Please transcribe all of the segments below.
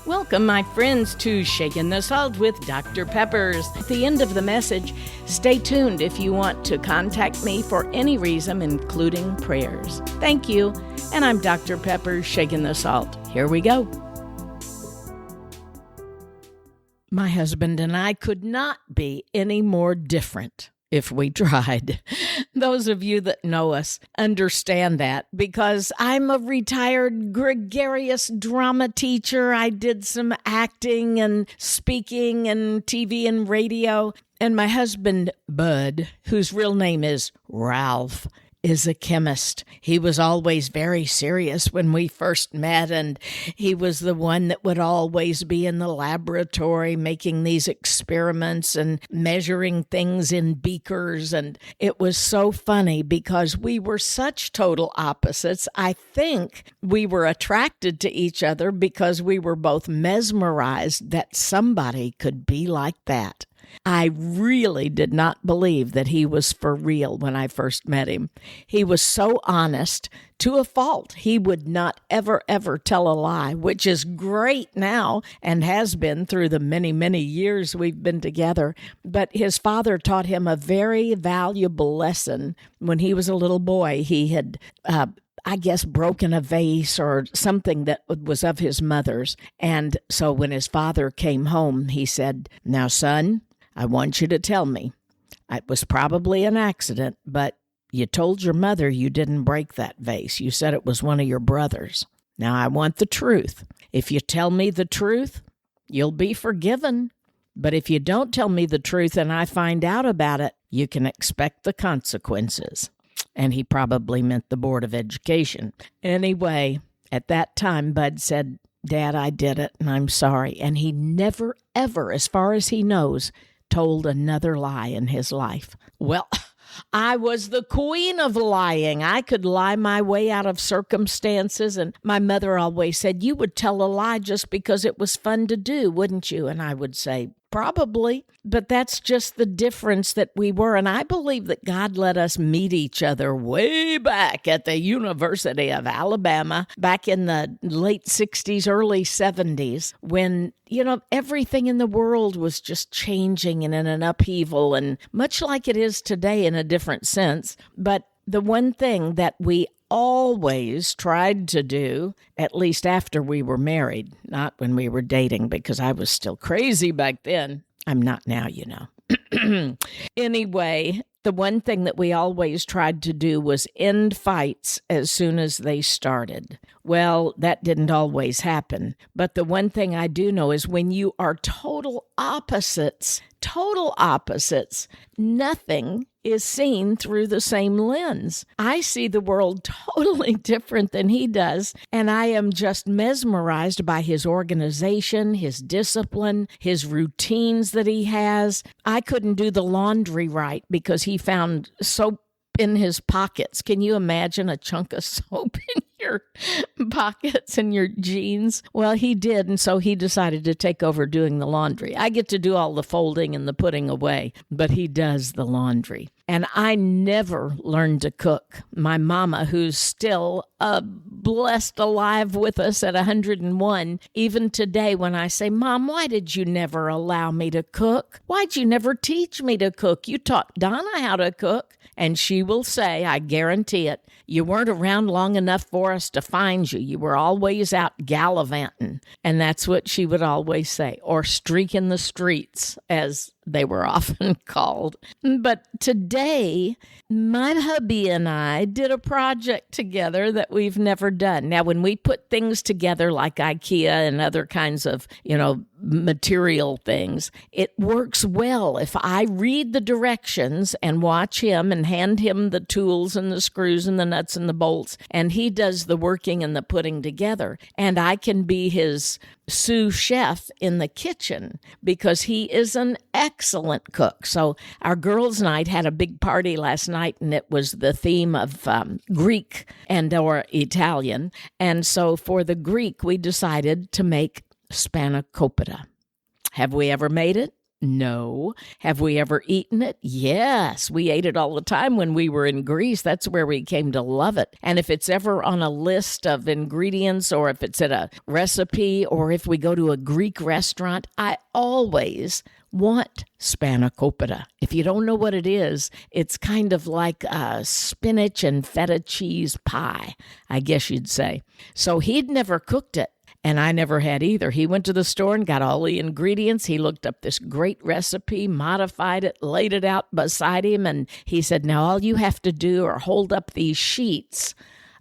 Welcome, my friends, to Shaking the Salt with Dr. Peppers. At the end of the message, stay tuned if you want to contact me for any reason, including prayers. Thank you, and I'm Dr. Peppers, Shaking the Salt. Here we go. My husband and I could not be any more different if we tried. Those of you that know us understand that because I'm a retired gregarious drama teacher. I did some acting and speaking and TV and radio. And my husband, Bud, whose real name is Ralph, is a chemist. He was always very serious when we first met, and he was the one that would always be in the laboratory making these experiments and measuring things in beakers. And it was so funny because we were such total opposites. I think we were attracted to each other because we were both mesmerized that somebody could be like that. I really did not believe that he was for real when I first met him. He was so honest to a fault. He would not ever tell a lie, which is great now and has been through the many, many years we've been together. But his father taught him a very valuable lesson when he was a little boy. He had broken a vase or something that was of his mother's. And so when his father came home, he said, "Now, son, I want you to tell me. It was probably an accident, but you told your mother you didn't break that vase. You said it was one of your brothers. Now I want the truth. If you tell me the truth, you'll be forgiven. But if you don't tell me the truth and I find out about it, you can expect the consequences." And he probably meant the Board of Education. Anyway, at that time, Bud said, "Dad, I did it, and I'm sorry." And he never, ever, as far as he knows, told another lie in his life. Well, I was the queen of lying. I could lie my way out of circumstances. And my mother always said, "You would tell a lie just because it was fun to do, wouldn't you?" And I would say, "Probably." But that's just the difference that we were. And I believe that God let us meet each other way back at the University of Alabama, back in the late 60s, early 70s, when, everything in the world was just changing and in an upheaval, and much like it is today in a different sense. But the one thing that we always tried to do, at least after we were married, not when we were dating, because I was still crazy back then. I'm not now, Anyway, the one thing that we always tried to do was end fights as soon as they started. Well, that didn't always happen. But the one thing I do know is when you are total opposites, nothing is seen through the same lens. I see the world totally different than he does, and I am just mesmerized by his organization, his discipline, his routines that he has. I couldn't do the laundry right because he found soap in his pockets. Can you imagine a chunk of soap in your pockets and your jeans? Well, he did, and so he decided to take over doing the laundry. I get to do all the folding and the putting away, but he does the laundry. And I never learned to cook. My mama, who's still blessed alive with us at 101, even today when I say, "Mom, why did you never allow me to cook? Why'd you never teach me to cook? You taught Donna how to cook." And she will say, I guarantee it, "You weren't around long enough for us to find you. You were always out gallivanting." And that's what she would always say, or streaking the streets, as they were often called. But today, my hubby and I did a project together that we've never done. Now, when we put things together like IKEA and other kinds of, material things, it works well if I read the directions and watch him and hand him the tools and the screws and the nuts and the bolts, and he does the working and the putting together. And I can be his sous chef in the kitchen because he is an excellent cook. So our girls' night had a big party last night, and it was the theme of Greek and or Italian. And so for the Greek, we decided to make spanakopita. Have we ever made it? No. Have we ever eaten it? Yes. We ate it all the time when we were in Greece. That's where we came to love it. And if it's ever on a list of ingredients, or if it's in a recipe, or if we go to a Greek restaurant, I always want spanakopita. If you don't know what it is, it's kind of like a spinach and feta cheese pie, I guess you'd say. So he'd never cooked it. And I never had either. He went to the store and got all the ingredients. He looked up this great recipe, modified it, laid it out beside him, and he said, now all you have to do are hold up these sheets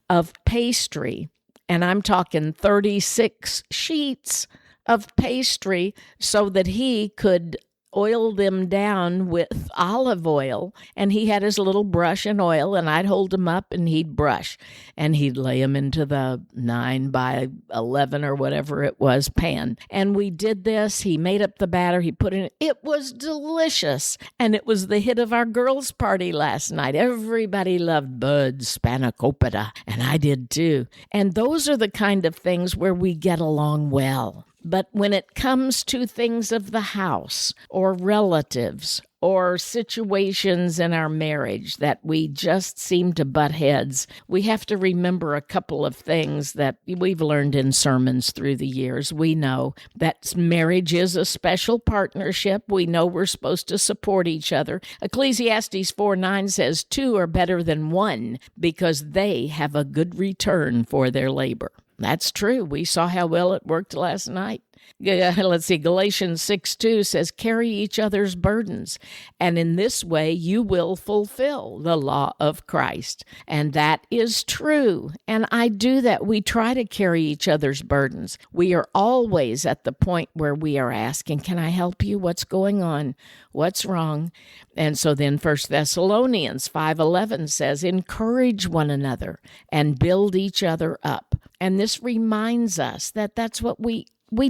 of pastry. And I'm talking 36 sheets of pastry so that he could oil them down with olive oil, and he had his little brush and oil, and I'd hold them up and he'd brush, and he'd lay them into the 9 by 11 or whatever it was pan. And we did this. He made up the batter. He put it in. It was delicious, and it was the hit of our girls' party last night. Everybody loved Bud's spanakopita, and I did too. And those are the kind of things where we get along well. But when it comes to things of the house or relatives or situations in our marriage that we just seem to butt heads, we have to remember a couple of things that we've learned in sermons through the years. We know that marriage is a special partnership. We know we're supposed to support each other. Ecclesiastes 4:9 says, 2 are better than 1 because they have a good return for their labor. That's true. We saw how well it worked last night. Let's see, Galatians 6:2 says, carry each other's burdens, and in this way you will fulfill the law of Christ. And that is true. And I do that. We try to carry each other's burdens. We are always at the point where we are asking, can I help you? What's going on? What's wrong? And so then 1 Thessalonians 5:11 says, encourage one another and build each other up. And this reminds us that that's what we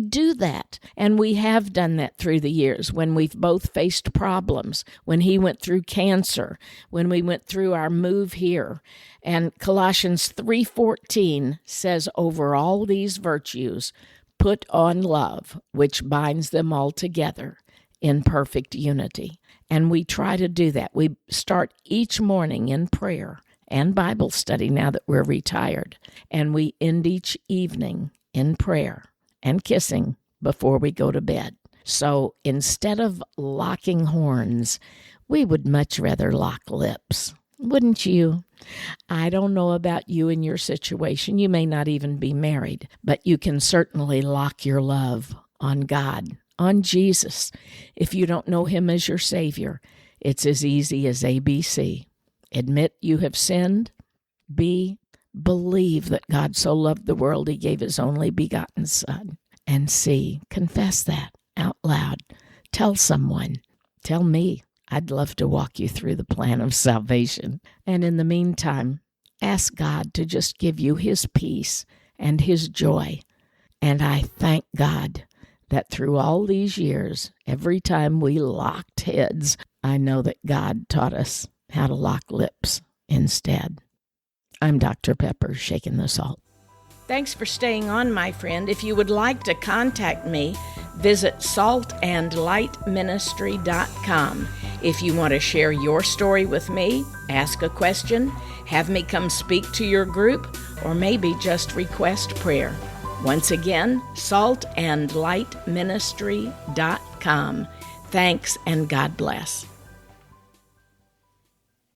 do that, and we have done that through the years when we've both faced problems, when he went through cancer, when we went through our move here. And Colossians 3:14 says, over all these virtues, put on love, which binds them all together in perfect unity. And we try to do that. We start each morning in prayer and Bible study now that we're retired, and we end each evening in prayer and kissing before we go to bed. So instead of locking horns, we would much rather lock lips. Wouldn't you? I don't know about you and your situation. You may not even be married, but you can certainly lock your love on God, on Jesus. If you don't know him as your Savior, it's as easy as ABC. Admit you have sinned. B, believe that God so loved the world he gave his only begotten Son. And C, confess that out loud. Tell someone. Tell me. I'd love to walk you through the plan of salvation. And in the meantime, ask God to just give you his peace and his joy. And I thank God that through all these years, every time we locked heads, I know that God taught us how to lock lips instead. I'm Dr. Pepper, shaking the salt. Thanks for staying on, my friend. If you would like to contact me, visit saltandlightministry.com. If you want to share your story with me, ask a question, have me come speak to your group, or maybe just request prayer. Once again, saltandlightministry.com. Thanks, and God bless.